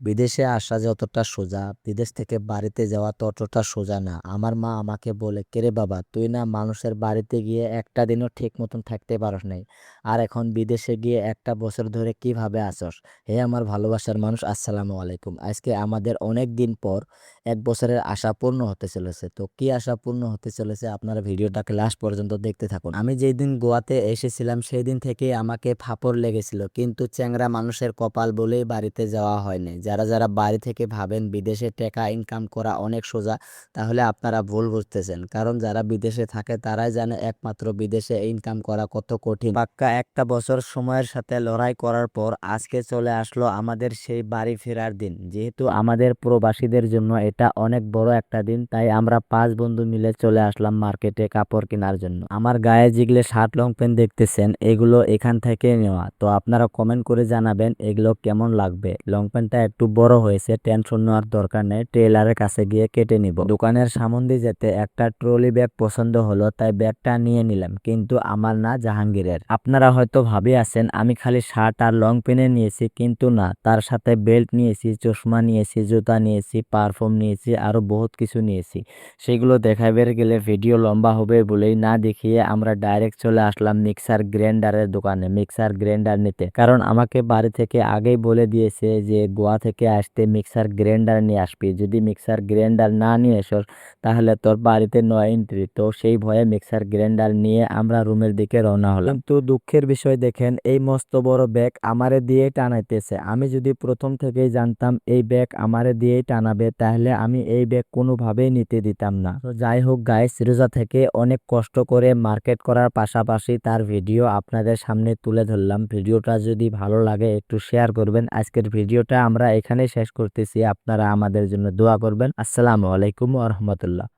বিদেশে আসা যতটা সোজা, বিদেশ থেকে বাড়িতে যাওয়া ততটা সোজা না। আমার মা আমাকে বলে, "কিরে বাবা, তুই না মানুষের বাড়িতে গিয়ে একটা দিনও ঠিক মতন থাকতে পারস নাই। আর এখন বিদেশে গিয়ে একটা বছর ধরে কিভাবে আছস?" হে আমার ভালোবাসার মানুষ, আসসালামু আলাইকুম। আজকে আমাদের অনেক দিন পর ১ বছরের আশা পূর্ণ হতে চলেছে। তো কি আশা পূর্ণ হতে চলেছে আপনারা ভিডিওটাকে লাস্ট পর্যন্ত দেখতে থাকুন। আমি যেদিন গোয়াতে এসেছিলাম সেদিন থেকেই আমাকে ফাপড় লেগেছিল। কিন্তু চ্যাংড়া মানুষের কপাল বলেই বাড়িতে যাওয়া হয়নি। যারা বাড়ি থেকে ভাবেন বিদেশে টাকা ইনকাম করা অনেক সোজা, তাহলে আপনারা ভুল বুঝতেছেন। কারণ যারা বিদেশে থাকে তারাই জানে একমাত্র বিদেশে ইনকাম করা কত কঠিন। পাক্কা একটা বছর সময়ের সাথে লড়াই করার পর আজকে চলে আসলো আমাদের সেই বাড়ি ফেরার দিন। যেহেতু আমাদের প্রবাসীদের জন্য এটা অনেক বড় একটা দিন, তাই আমরা ৫ বন্ধু মিলে চলে আসলাম মার্কেটে কাপড় কেনার জন্য। আমার গায়ে যেগুলো শার্ট লং প্যান্ট দেখতেছেন এগুলো এখান থেকে নেওয়া। তো আপনারা কমেন্ট করে জানাবেন এগুলো কেমন লাগবে। লং প্যান্টটা একটু বড় হয়েছে, টেনশন নেওয়ার দরকার নেই, টেইলারের কাছে গিয়ে কেটে নিব। দোকানের সামনে দিয়ে যেতে একটা ট্রলি ব্যাগ পছন্দ হলো, তাই ব্যাগটা নিয়ে নিলাম, কিন্তু আমার না, জাহাঙ্গীরের। আপনারা হয়তো ভাবে আছেন আমি খালি শার্ট আর লং প্যান্ট নিয়েছি, কিন্তু না, তার সাথে বেল্ট নিয়েছি, চশমা নিয়েছি, জুতা নিয়েছি, পারফিউম নিয়েছি, আরো বহুত কিছু নিয়েছি। সেগুলো দেখাইবার গেলে ভিডিও লম্বা হবে বলেই না দেখিয়ে আমরা ডাইরেক্ট চলে আসলাম মিক্সার গ্রাইন্ডারের দোকানে মিক্সার গ্রাইন্ডার নিতে। কারণ আমাকে বাড়ি থেকে আগেই বলে দিয়েছে যে গোয়া থেকে আসতে মিক্সার গ্রাইন্ডার নিয়ে আসবি, যদি মিক্সার গ্রাইন্ডার না নিয়ে এসো তাহলে তোর বাড়িতে নো এন্ট্রি। তো সেই ভয়ে মিক্সার গ্রাইন্ডার নিয়ে আমরা রুমের দিকে রওনা হলাম। কিন্তু দুঃখের বিষয় দেখেন, এই মস্ত বড় ব্যাগ আমারে দিয়ে টানাইতেছে। আমি যদি প্রথম থেকেই জানতাম এই ব্যাগ আমারে দিয়েই টানাবে, তাহলে আমি এই ব্যাগ কোনোভাবেই নিতে দিতাম না। তো যাই হোক গাইস, রোজা থেকে অনেক কষ্ট করে মার্কেট করার পাশাপাশি তার ভিডিও আপনাদের সামনে তুলে ধরলাম। ভিডিওটা যদি ভালো লাগে একটু শেয়ার করবেন। আজকের ভিডিওটা আমরা এখানেই শেষ করতেছি। আপনারা আমাদের জন্য দোয়া করবেন। আসসালামু আলাইকুম ওয়া রাহমাতুল্লাহ।